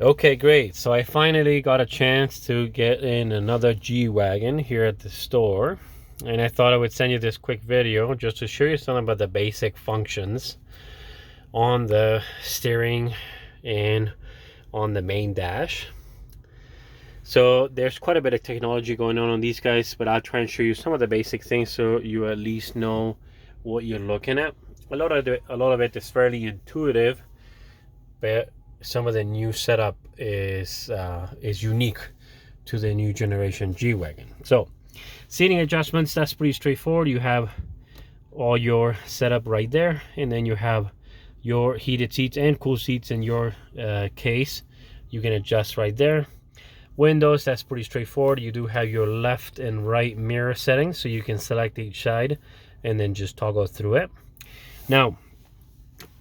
Okay, great. So I finally got a chance to get in another G-Wagon here at the store. And I thought I would send you this quick video just to show you something about the basic functions on the steering and on the main dash. So there's quite a bit of technology going on these guys, but I'll try and show you some of the basic things so you at least know what you're looking at. A lot of it is fairly intuitive, but some of the new setup is unique to the new generation G-Wagon. So seating adjustments, that's pretty straightforward. You have all your setup right there, and then you have your heated seats and cool seats in your case. You can adjust right there. Windows, that's pretty straightforward. You do have your left and right mirror settings, so you can select each side and then just toggle through it. Now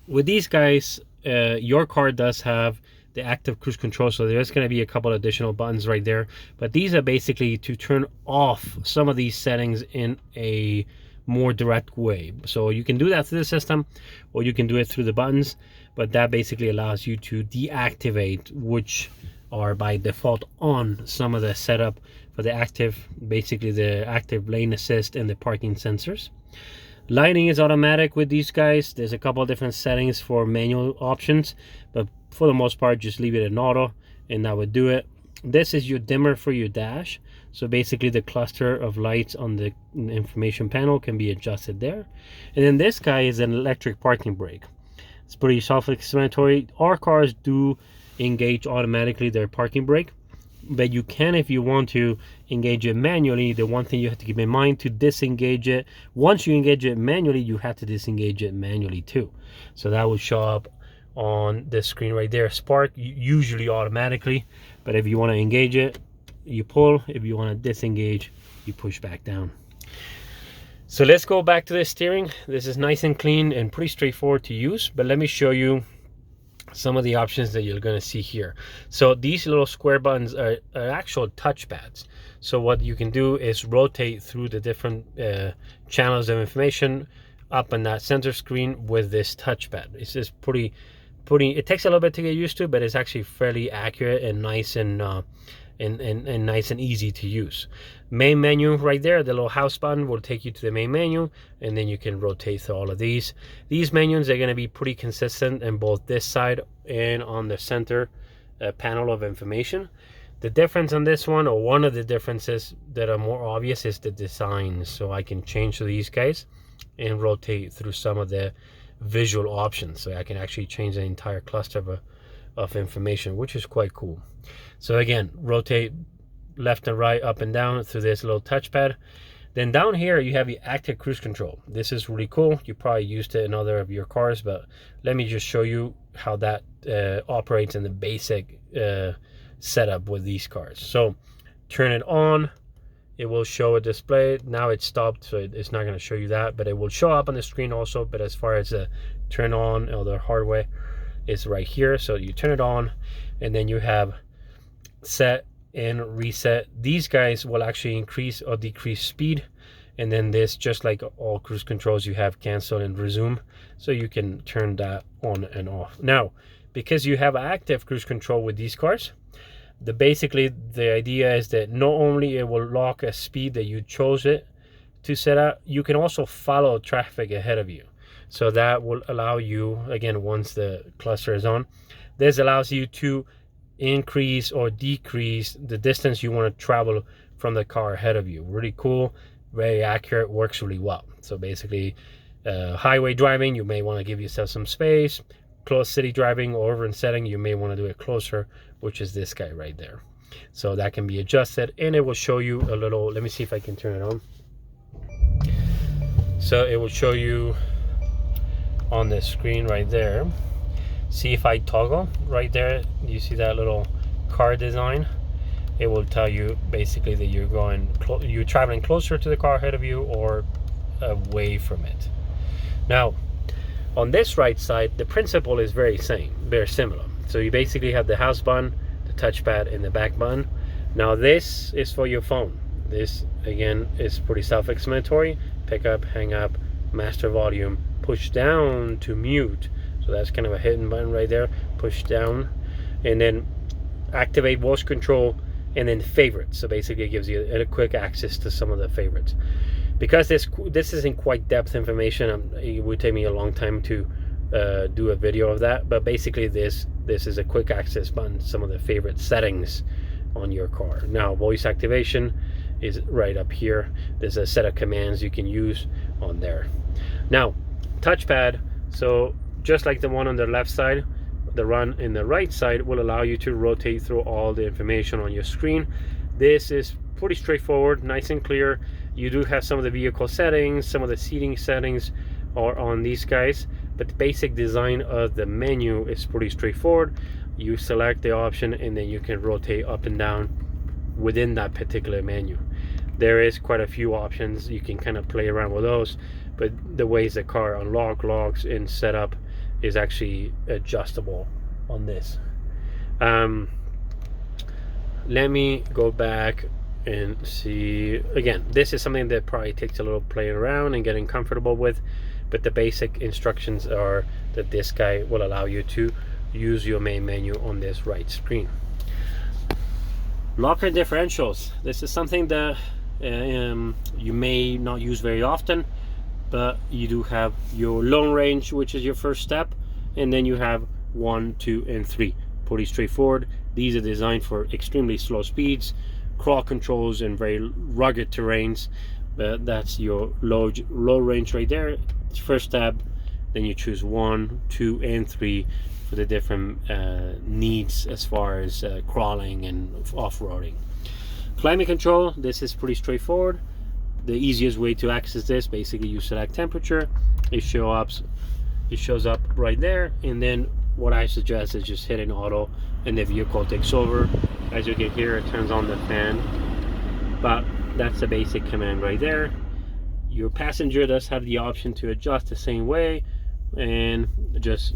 with these guys, your car does have the active cruise control, so there's going to be a couple additional buttons right there, but these are basically to turn off some of these settings in a more direct way. So you can do that through the system, or you can do it through the buttons, but that basically allows you to deactivate which are by default on some of the setup for the active, basically the active lane assist and the parking sensors. Lighting is automatic with these guys. There's a couple of different settings for manual options, but for the most part just leave it in auto and that would do it. This is your dimmer for your dash, so basically the cluster of lights on the information panel can be adjusted there. And then this guy is an electric parking brake. It's pretty self-explanatory. Our cars do engage automatically their parking brake, but you can, if you want to, engage it manually. The one thing you have to keep in mind, to disengage it, once you engage it manually, you have to disengage it manually too. So that will show up on the screen right there. Spark usually automatically, but if you want to engage it, you pull. If you want to disengage, you push back down. So let's go back to the steering. This is nice and clean and pretty straightforward to use, but let me show you some of the options that you're going to see here. So these little square buttons are actual touchpads. So what you can do is rotate through the different channels of information up on that center screen with this touchpad. It's just pretty, it takes a little bit to get used to, but it's actually fairly accurate and nice and nice and easy to use. Main menu right there, the little house button will take you to the main menu, and then you can rotate through all of these. These menus are going to be pretty consistent in both this side and on the center panel of information. The difference on this one, or one of the differences that are more obvious, is the design. So I can change these guys and rotate through some of the visual options, so I can actually change the entire cluster of information, which is quite cool. So again, rotate left and right, up and down through this little touchpad. Then down here you have the active cruise control. This is really cool. You probably used it in other of your cars, but let me just show you how that operates in the basic setup with these cars. So turn it on, it will show a display. Now it's stopped, so it's not going to show you that, but it will show up on the screen also. But as far as the turn on or the hardware, is right here. So you turn it on, and then you have set and reset. These guys will actually increase or decrease speed, and then this, just like all cruise controls, you have cancel and resume, so you can turn that on and off. Now, because you have active cruise control with these cars, basically the idea is that not only it will lock a speed that you chose it to set up, you can also follow traffic ahead of you. So that will allow you, again, once the cluster is on, this allows you to increase or decrease the distance you want to travel from the car ahead of you. Really cool, very accurate, works really well. So basically, highway driving, you may want to give yourself some space. Close city driving or urban setting, you may want to do it closer, which is this guy right there. So that can be adjusted, and it will show you a little, let me see if I can turn it on. So it will show you on the screen right there. See if I toggle right there, you see that little car design? It will tell you basically that you're traveling closer to the car ahead of you or away from it. Now, on this right side, the principle is very similar. So you basically have the house button, the touchpad, and the back button. Now this is for your phone. This again is pretty self-explanatory. Pick up, hang up, master volume, push down to mute. So that's kind of a hidden button right there. Push down. and then activate voice control, and then favorites. So basically it gives you a quick access to some of the favorites. Because this isn't quite depth information, it would take me a long time to do a video of that, but basically this is a quick access button, some of the favorite settings on your car. Now voice activation is right up here. There's a set of commands you can use on there. Now touchpad, so just like the one on the left side, the one in the right side will allow you to rotate through all the information on your screen. This is pretty straightforward, nice and clear. You do have some of the vehicle settings, some of the seating settings are on these guys, but the basic design of the menu is pretty straightforward. You select the option and then you can rotate up and down within that particular menu. There is quite a few options, you can kind of play around with those, but the ways the car unlock, locks, and set up is actually adjustable on this. Let me go back and see again. This is something that probably takes a little playing around and getting comfortable with, but the basic instructions are that this guy will allow you to use your main menu on this right screen. Locker differentials. This is something that you may not use very often, but you do have your long range, which is your first step, and then you have 1, 2, and 3. Pretty straightforward. These are designed for extremely slow speeds, crawl controls, and very rugged terrains. But that's your low range right there. First tab, then you choose 1, 2, and 3 for the different needs as far as crawling and off-roading. Climate control, this is pretty straightforward. The easiest way to access this, basically you select temperature, it shows up right there, and then what I suggest is just hitting auto and the vehicle takes over. As you can hear, it turns on the fan, but that's the basic command right there. Your passenger does have the option to adjust the same way, and just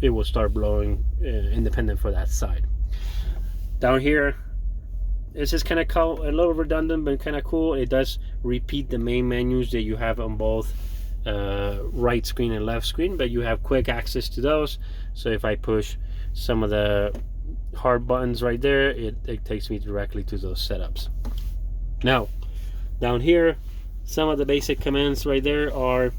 it will start blowing independent for that side. Down here, this is kind of cool, a little redundant, but kind of cool. It does repeat the main menus that you have on both right screen and left screen, but you have quick access to those. So if I push some of the hard buttons right there, it takes me directly to those setups. Now down here, some of the basic commands right there are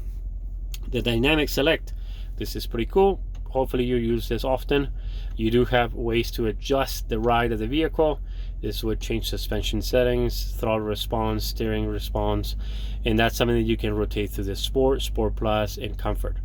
the dynamic select. This is pretty cool. Hopefully you use this often. You do have ways to adjust the ride of the vehicle. This would change suspension settings, throttle response, steering response, and that's something that you can rotate through the Sport, Sport Plus, and Comfort.